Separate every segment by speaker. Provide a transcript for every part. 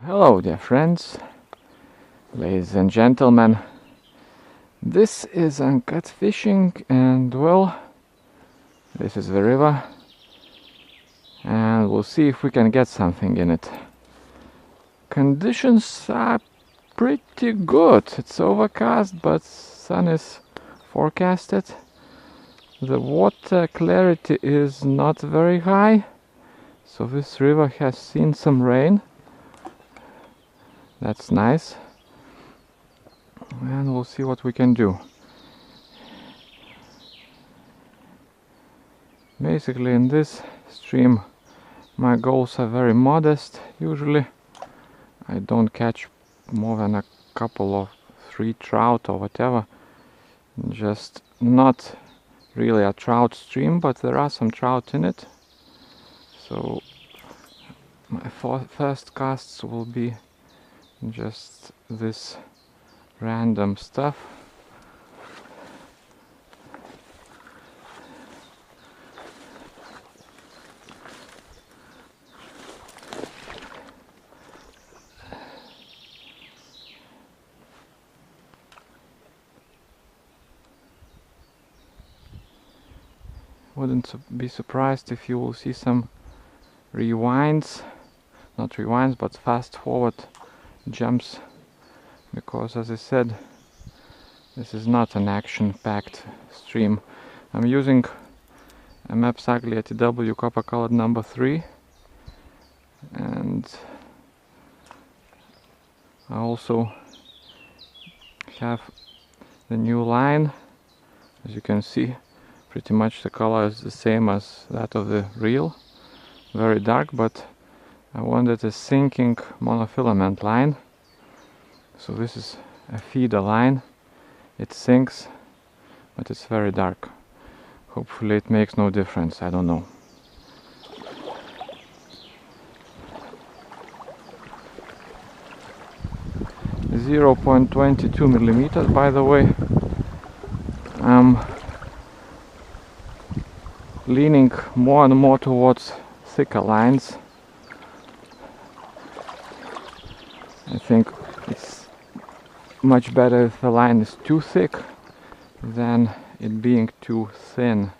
Speaker 1: Hello dear friends, ladies and gentlemen, this is Uncut fishing and well, this is the river and we'll see if we can get something in it. Conditions are pretty good, it's overcast but sun is forecasted. The water clarity is not very high, so this river has seen some rain. That's nice, and we'll see what we can do. Basically in this stream my goals are very modest. Usually I don't catch more than a couple of 3 trout or whatever, just not really a trout stream, but there are some trout in it, so my first casts will be just this random stuff. Wouldn't be surprised if you will see some rewinds, not rewinds but fast forward jumps, because as I said, this is not an action-packed stream. I'm using a Mepps Aglia TW copper colored number 3, and I also have the new line. As you can see, pretty much the color is the same as that of the reel, very dark, but I wanted a sinking monofilament line, so this is a feeder line. It sinks, but it's very dark. Hopefully it makes no difference, I don't know. .22 millimeters, by the way. I'm leaning more and more towards thicker lines. I think it's much better if the line is too thick than it being too thin.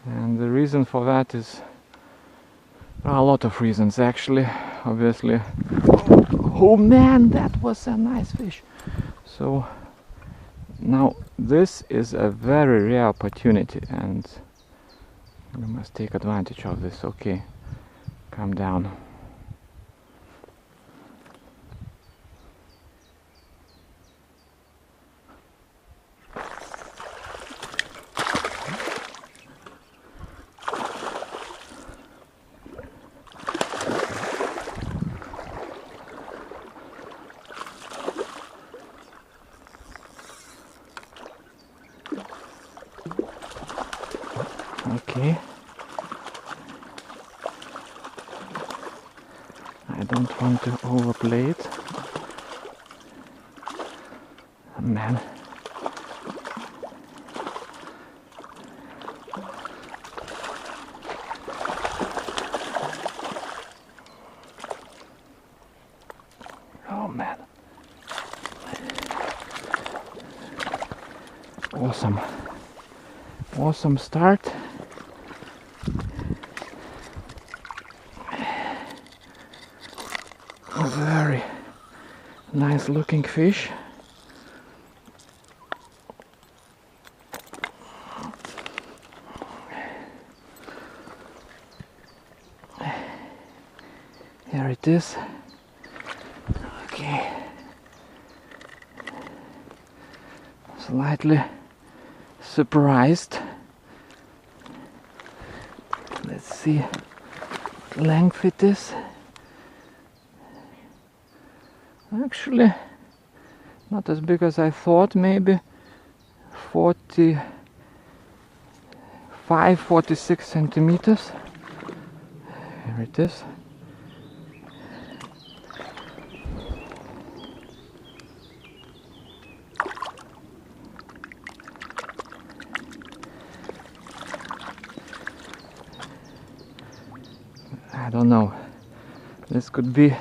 Speaker 1: And the reason for that is, there are a lot of reasons actually, obviously. Oh man, that was a nice fish. So now this is a very rare opportunity and we must take advantage of this. Okay, calm down. Okay, I don't want to overplay it. Oh, man. Oh man. Awesome. Awesome start. A very nice looking fish. Here it is. Okay. Slightly surprised. Let's see what length it is. Actually, not as big as I thought, maybe 46 centimeters. Here it is. don't know. This could be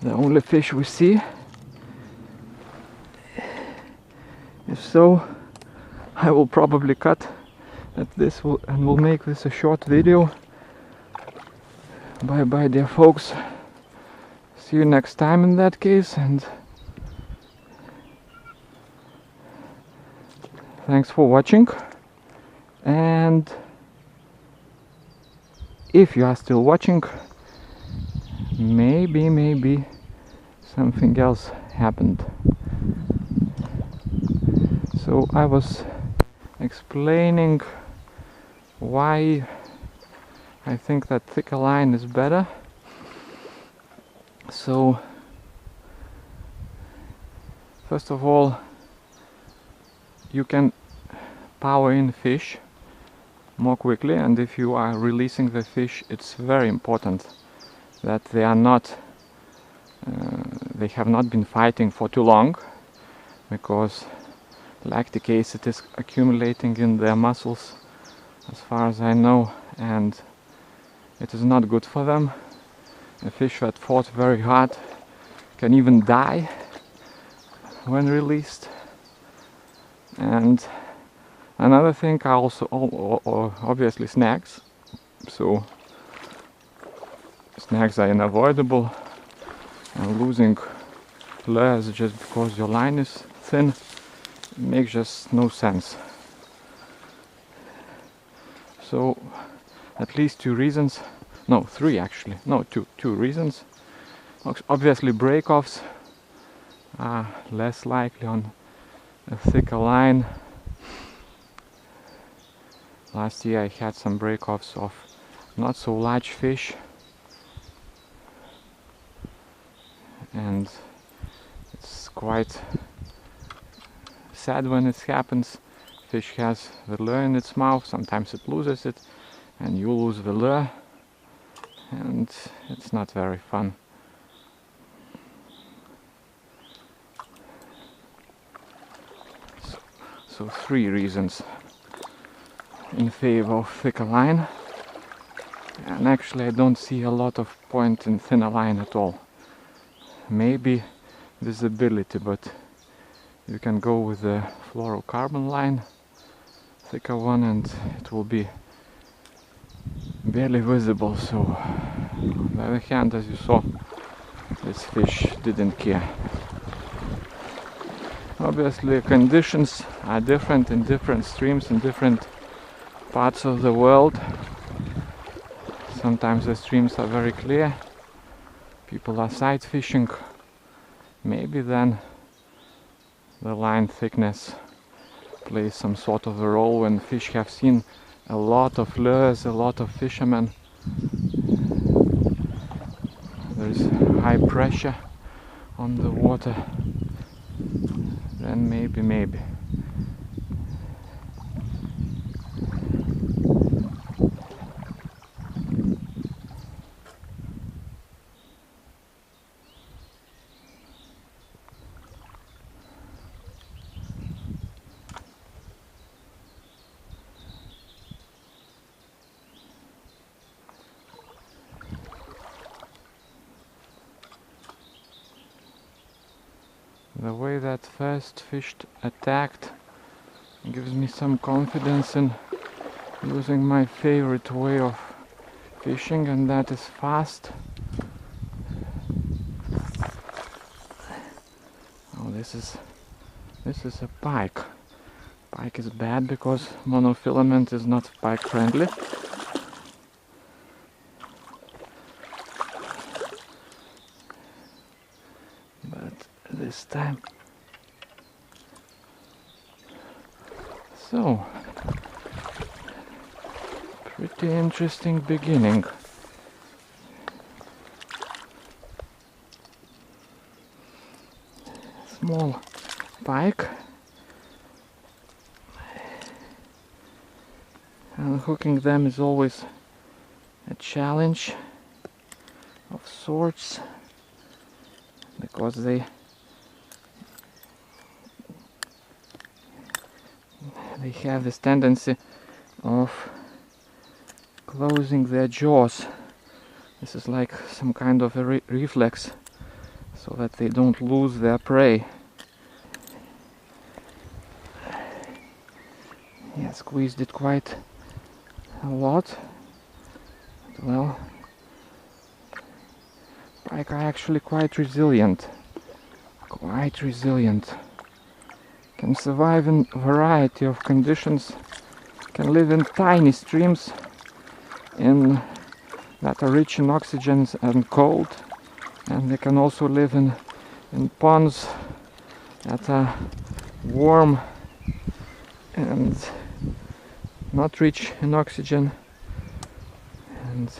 Speaker 1: the only fish we see. If so, I will probably cut at this and will make this a short video. Bye bye, dear folks. See you next time in that case, and thanks for watching. And if you are still watching, maybe something else happened. So I was explaining why I think that thicker line is better. So first of all, you can power in fish more quickly, and if you are releasing the fish, it's very important that they are not they have not been fighting for too long, because lactic acid is accumulating in their muscles, as far as I know, and it is not good for them. A fish that fought very hard can even die when released. And another thing are also obviously snags. So snags are unavoidable, and losing lures just because your line is thin makes just no sense. So at least two reasons, no, three actually, no, two reasons. Obviously break-offs are less likely on a thicker line. Last year I had some break-offs of not so large fish, and it's quite sad when it happens. Fish has the lure in its mouth, sometimes it loses it, and you lose the lure, and it's not very fun. So three reasons in favor of thicker line, and actually I don't see a lot of point in thinner line at all. Maybe visibility, but you can go with the fluorocarbon line, thicker one, and it will be barely visible. So on the other hand, as you saw, this fish didn't care. Obviously conditions are different in different streams in different parts of the world. Sometimes the streams are very clear, people are sight fishing, maybe then the line thickness plays some sort of a role. When fish have seen a lot of lures, a lot of fishermen, there is high pressure on the water, then maybe. The way that first fish attacked gives me some confidence in using my favorite way of fishing, and that is fast. Oh, this is a pike. Pike is bad because monofilament is not pike friendly. This time. So, pretty interesting beginning. Small pike, and hooking them is always a challenge of sorts, because they have this tendency of closing their jaws This is like some kind of a reflex, so that they don't lose their prey. Yeah, squeezed it quite a lot. Well, pike are actually quite resilient. Quite resilient. Can survive in a variety of conditions. Can live in tiny streams that are rich in oxygen and cold. And they can also live in ponds that are warm and not rich in oxygen, and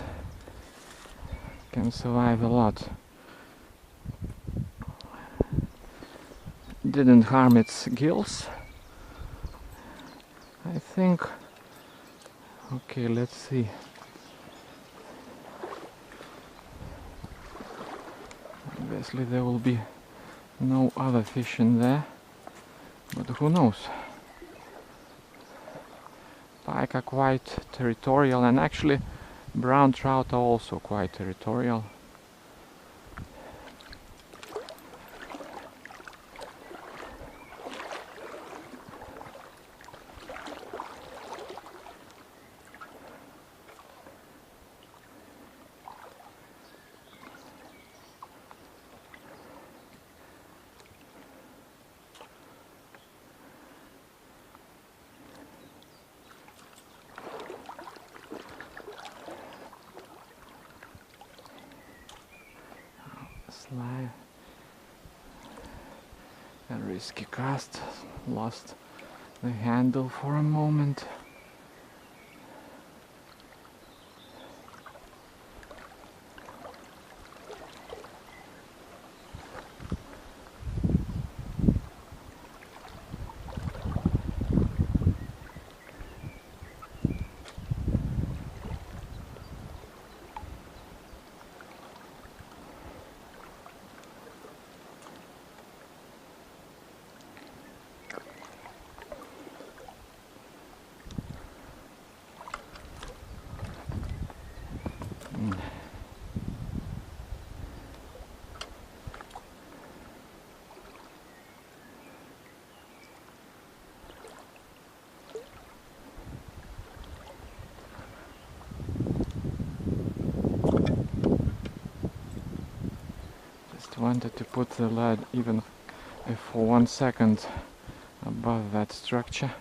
Speaker 1: can survive a lot. Didn't harm its gills, I think. Okay, let's see. Obviously there will be no other fish in there, but who knows? Pike are quite territorial, and actually brown trout are also quite territorial. Sly, a risky cast, lost the handle for a moment. Wanted to put the lead even if for 1 second above that structure.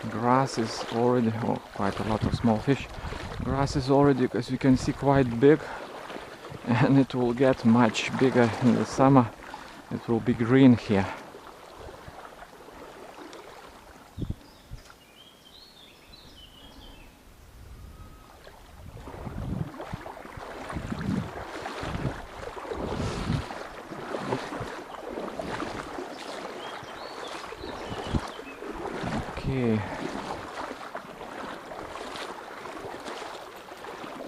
Speaker 1: Grass is already, quite a lot of small fish. Grass is already, as you can see, quite big, and it will get much bigger in the summer. It will be green here. Okay.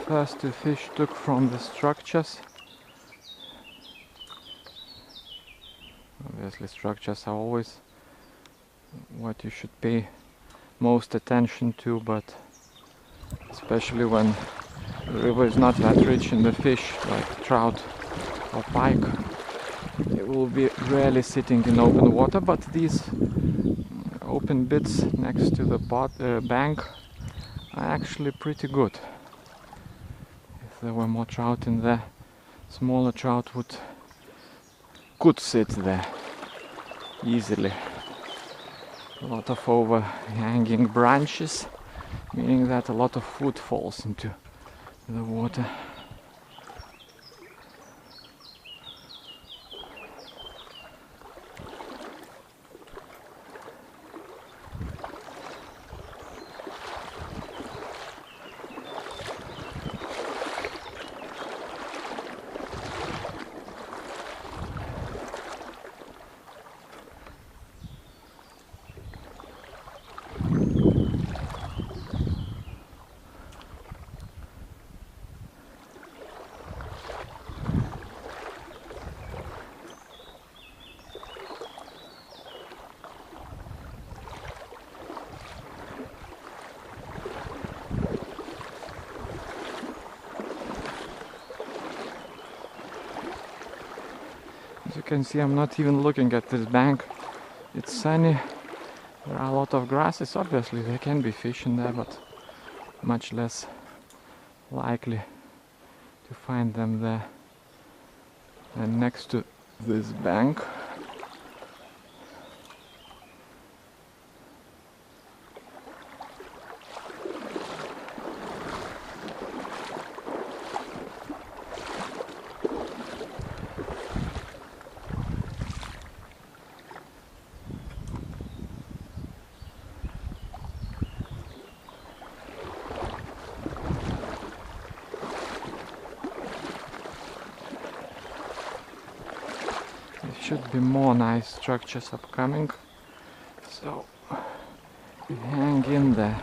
Speaker 1: First two fish took from the structures. Obviously structures are always what you should pay most attention to, but especially when the river is not that rich in the fish like trout or pike, it will be rarely sitting in open water, but these open bits next to the bank are actually pretty good. If there were more trout in there, smaller trout could sit there easily. A lot of overhanging branches, meaning that a lot of food falls into the water. As you can see, I'm not even looking at this bank. It's sunny. There are a lot of grasses. Obviously there can be fish in there, but much less likely to find them there. And next to this bank should be more nice structures upcoming, so hang in there.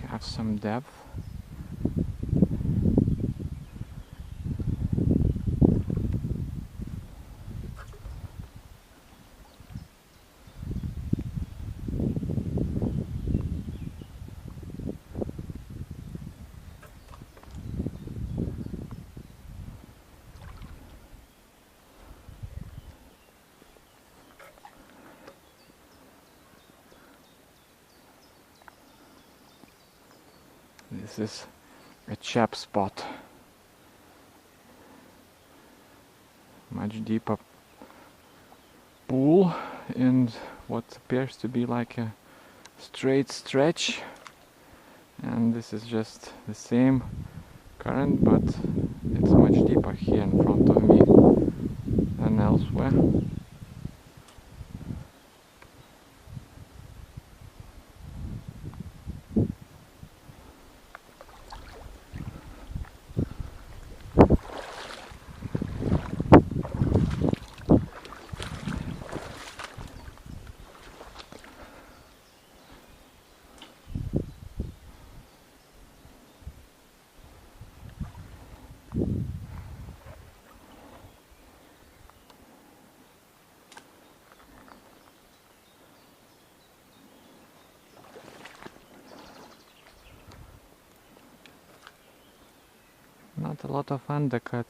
Speaker 1: Have some depth. This is a chap spot. Much deeper pool and what appears to be like a straight stretch, and this is just the same current, but it's much deeper here in front of me than elsewhere. Not a lot of undercut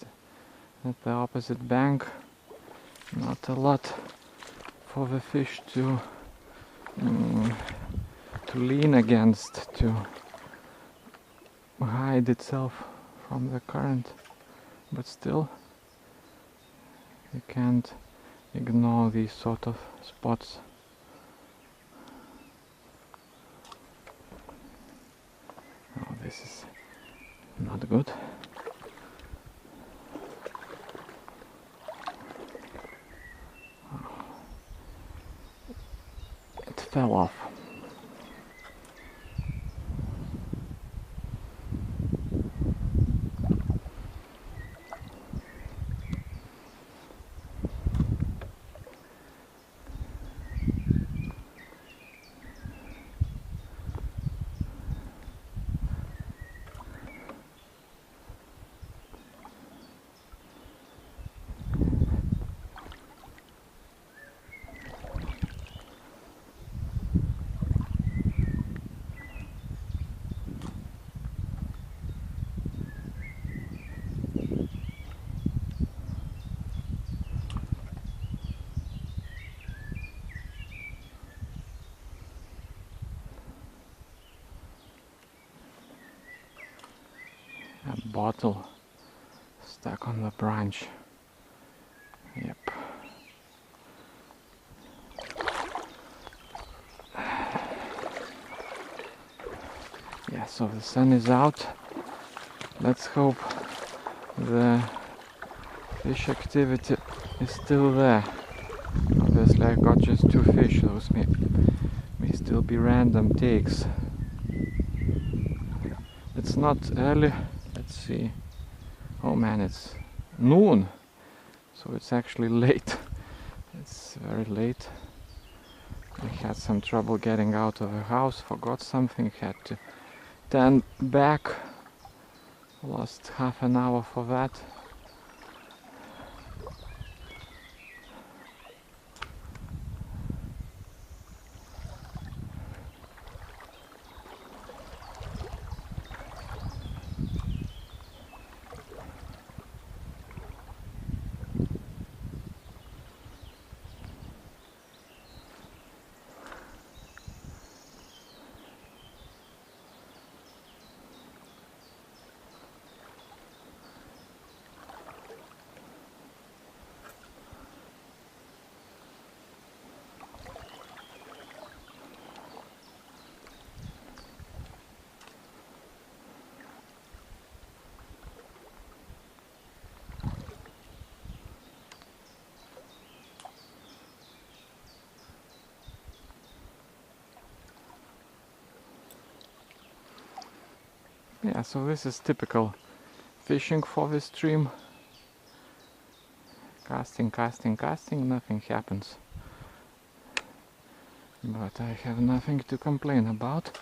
Speaker 1: at the opposite bank, not a lot for the fish to lean against, to hide itself from the current, but still you can't ignore these sort of spots. Oh, this is not good. fell off. A bottle stuck on the branch. Yep. Yeah, so the sun is out. Let's hope the fish activity is still there. Obviously I got just 2 fish, those may still be random takes. It's not early. Let's see. Oh man, it's noon, so it's actually late. It's very late. I had some trouble getting out of the house, forgot something, had to turn back. Lost half an hour for that. Yeah, so this is typical fishing for this stream. Casting, casting, casting, nothing happens. But I have nothing to complain about.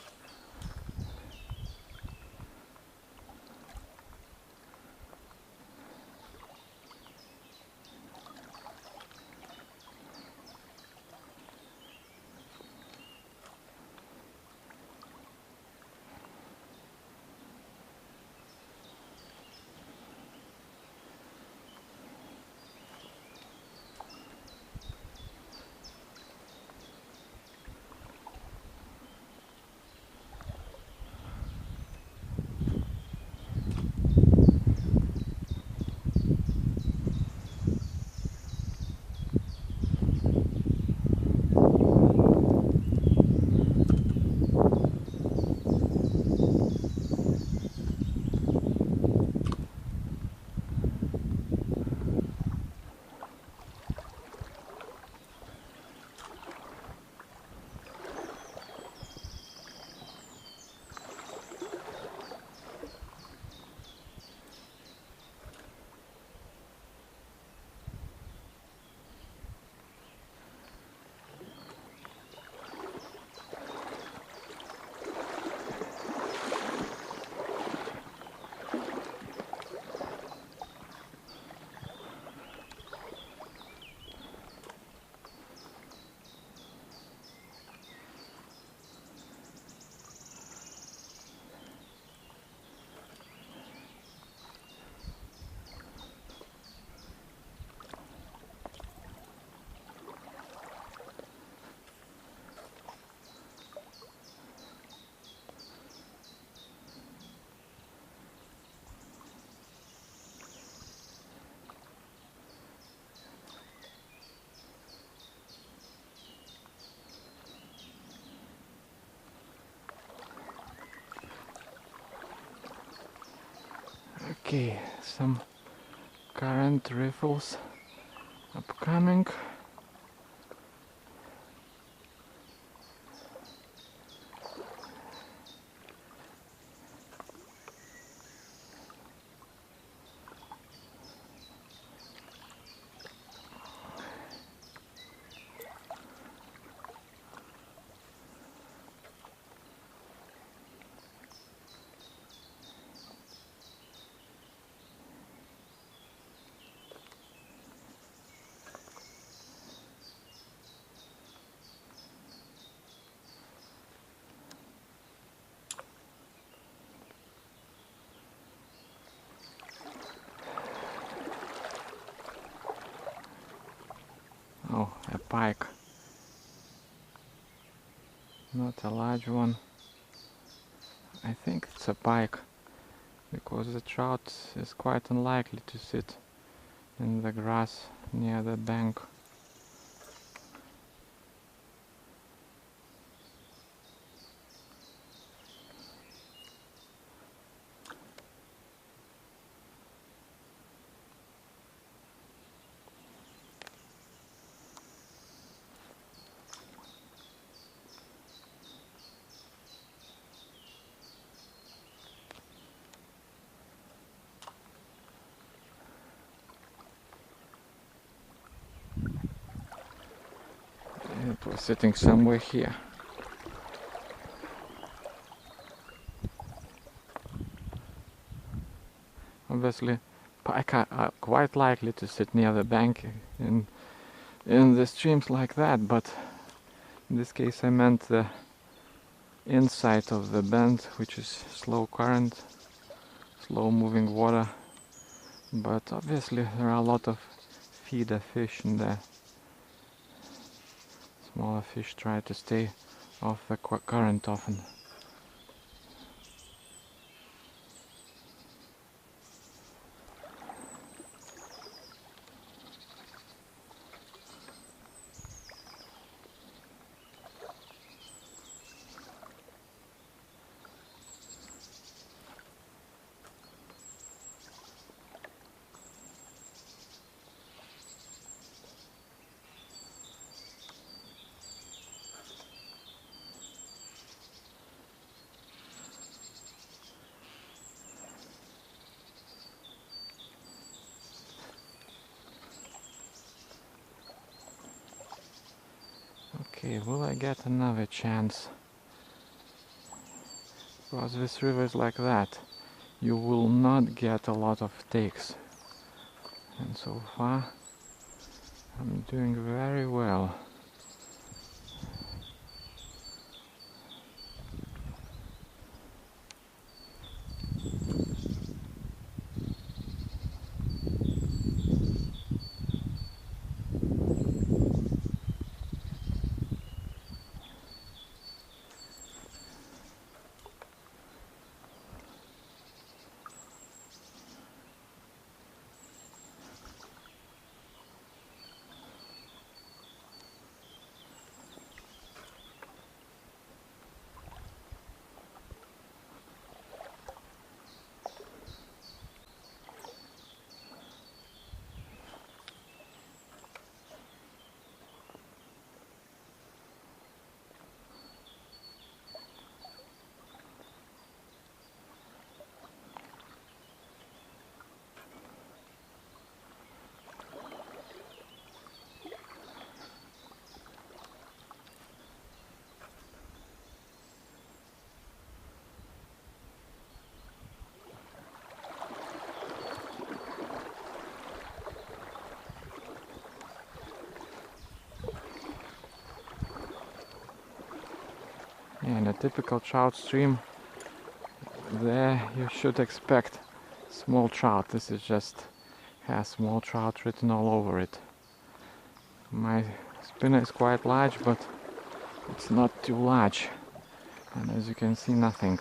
Speaker 1: Okay, some current riffles upcoming. No, a pike. Not a large one. I think it's a pike, because the trout is quite unlikely to sit in the grass near the bank. It was sitting somewhere here. Obviously, pike are quite likely to sit near the bank in the streams like that, but in this case I meant the inside of the bend, which is slow current, slow moving water, but obviously there are a lot of feeder fish in there. Smaller fish try to stay off the current often. Okay, will I get another chance? Because this river is like that. You will not get a lot of takes. And so far, I'm doing very well. Yeah, in a typical trout stream, there you should expect small trout. This is just has small trout written all over it. My spinner is quite large, but it's not too large, and as you can see, nothing.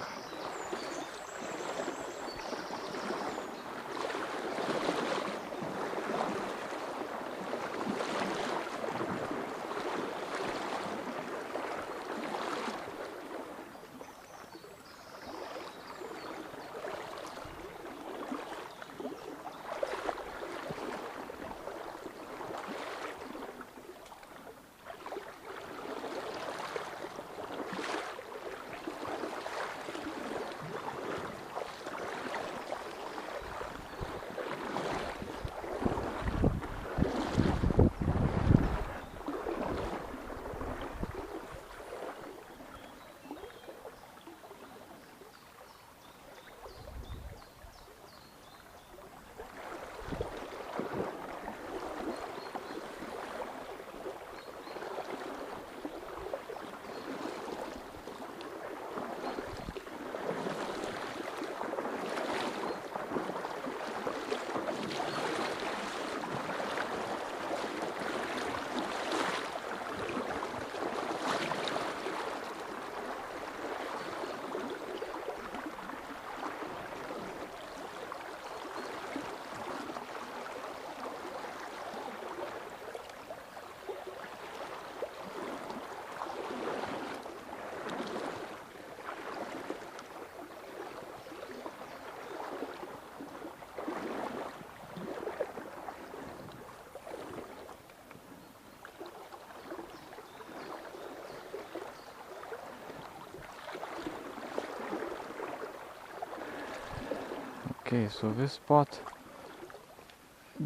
Speaker 1: Okay, so this spot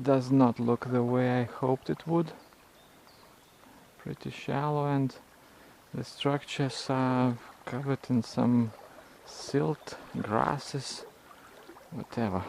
Speaker 1: does not look the way I hoped it would. Pretty shallow, and the structures are covered in some silt, grasses, whatever.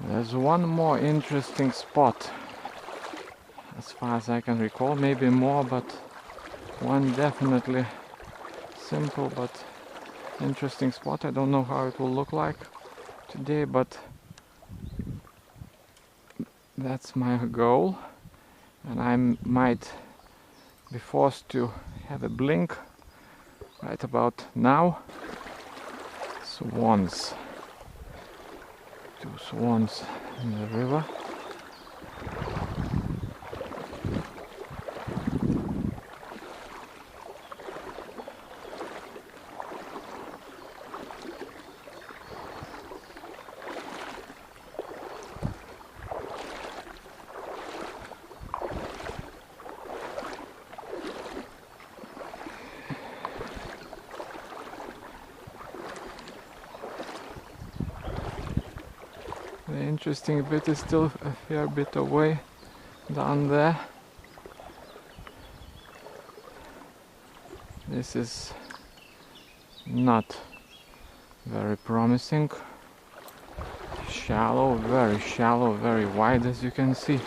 Speaker 1: There's one more interesting spot, as far as I can recall, maybe more, but one definitely simple but interesting spot. I don't know how it will look like today, but that's my goal, and I might be forced to have a blink right about now. Swans. 2 swans in the river. The interesting bit is still a fair bit away down there. This is not very promising. Shallow, very wide, as you can see.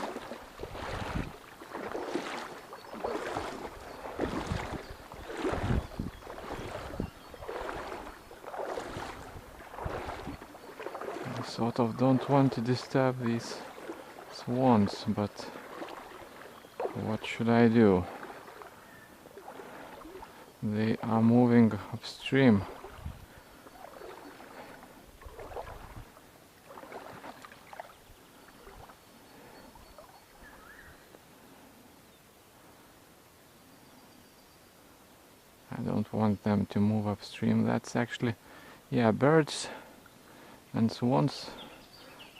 Speaker 1: Sort of don't want to disturb these swans, but what should I do? They are moving upstream. I don't want them to move upstream. That's actually, yeah, birds and swans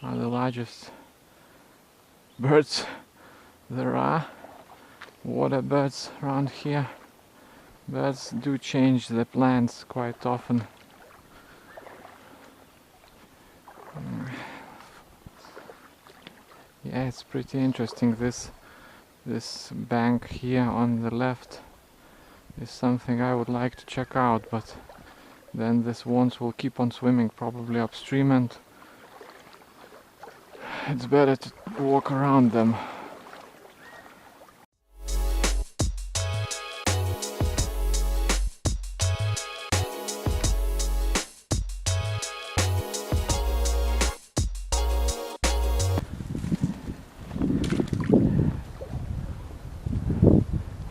Speaker 1: are the largest birds there are. Water birds around here. Birds do change the plants quite often. Yeah, it's pretty interesting. This bank here on the left is something I would like to check out, but then the swans will keep on swimming probably upstream, and it's better to walk around them.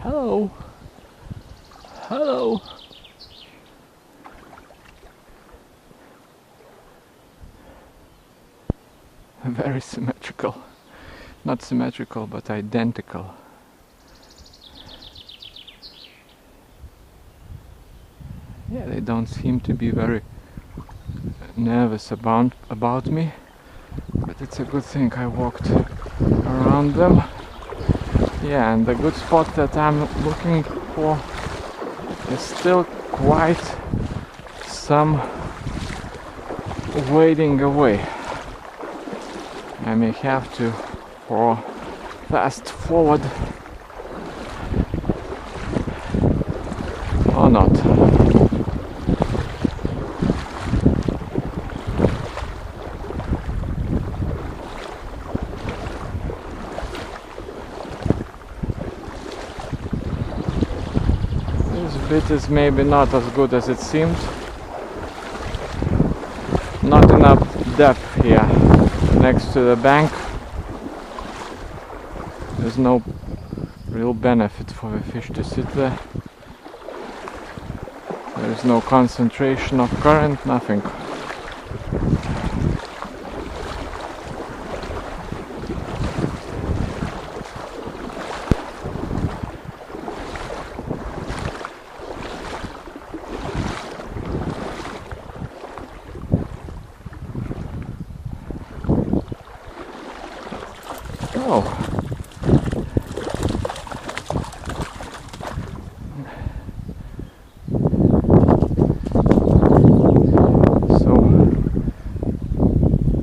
Speaker 1: Hello! Hello! Very symmetrical. Not symmetrical, but identical. Yeah, they don't seem to be very nervous about me, but it's a good thing I walked around them. Yeah, and the good spot that I'm looking for is still quite some wading away. I may have to fast forward or not. It's a bit it is maybe not as good as it seemed. Not enough depth here next to the bank. There's no real benefit for the fish to sit there. There is no concentration of current, nothing. Oh.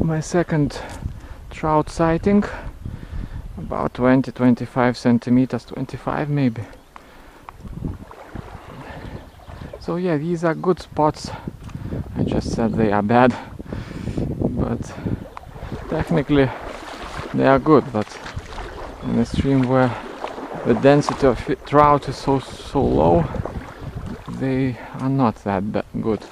Speaker 1: My second trout sighting, about 20-25 centimeters, 25 maybe. So yeah, these are good spots. I just said they are bad, but technically they are good. But in a stream where the density of trout is so low, they are not that good.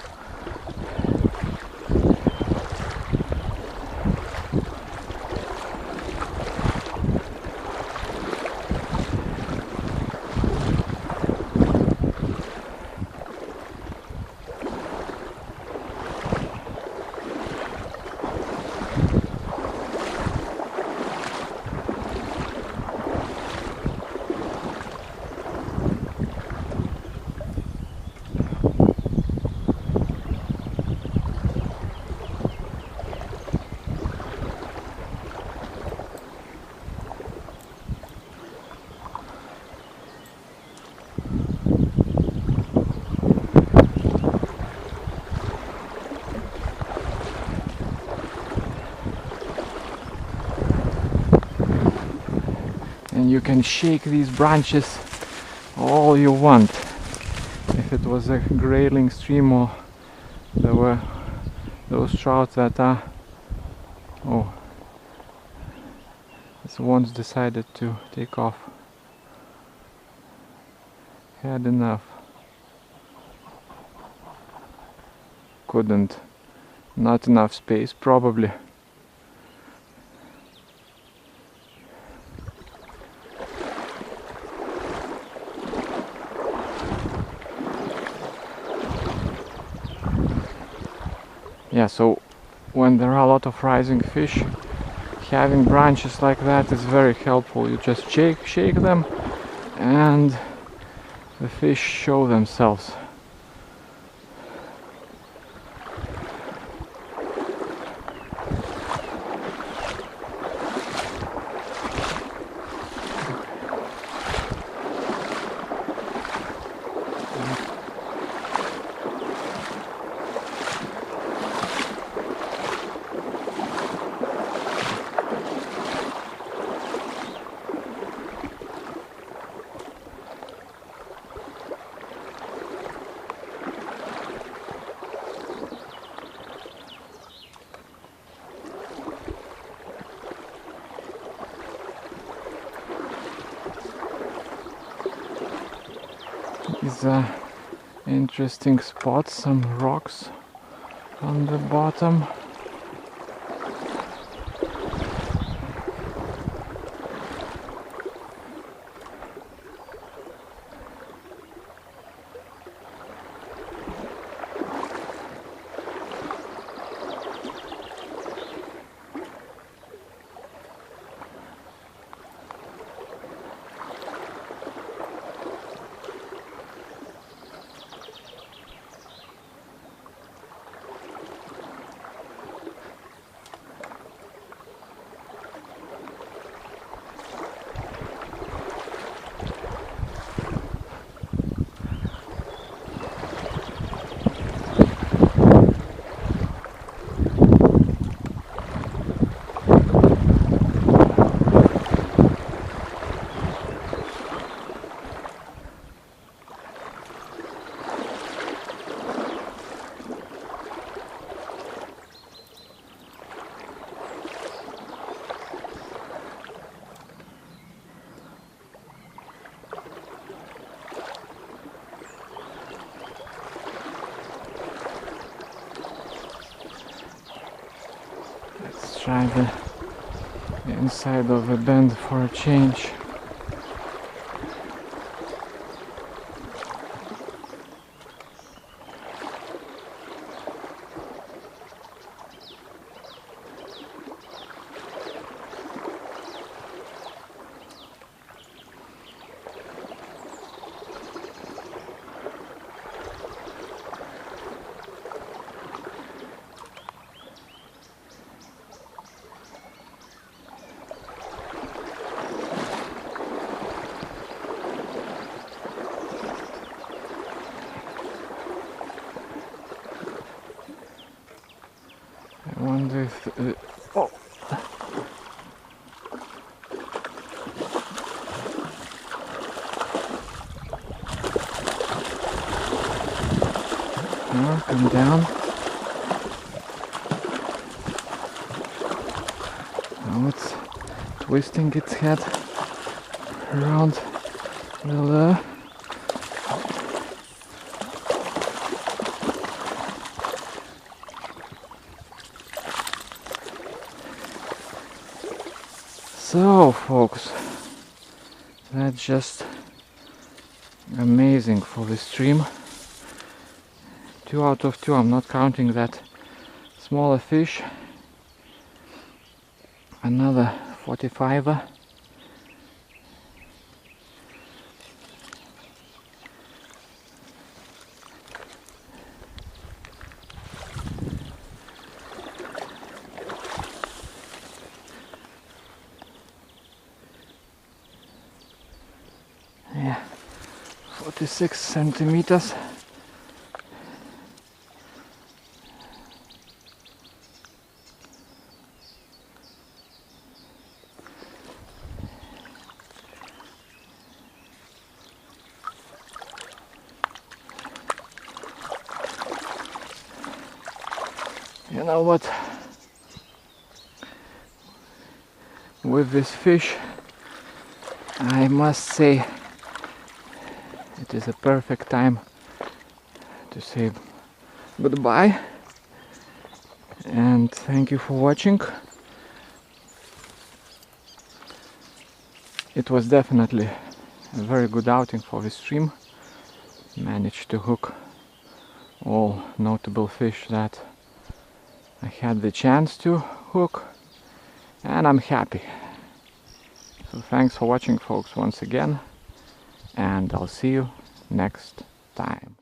Speaker 1: And you can shake these branches all you want. If it was a grayling stream or there were those trout that are... Oh, this one's decided to take off. Had enough. Couldn't. Not enough space, probably. Yeah, so when there are a lot of rising fish, having branches like that is very helpful. You just shake them and the fish show themselves. These are interesting spots, some rocks on the bottom. Let's try the inside of a bend for a change. I wonder if oh. Oh, come down. Now it's twisting its head around the lure. So folks, that's just amazing for the stream. 2 out of 2, I'm not counting that smaller fish. Another 45er. Yeah, 46 centimeters. You know what? With this fish, I must say it is a perfect time to say goodbye, and thank you for watching. It was definitely a very good outing for the stream. Managed to hook all notable fish that I had the chance to hook, and I'm happy. So thanks for watching, folks, once again, and I'll see you next time.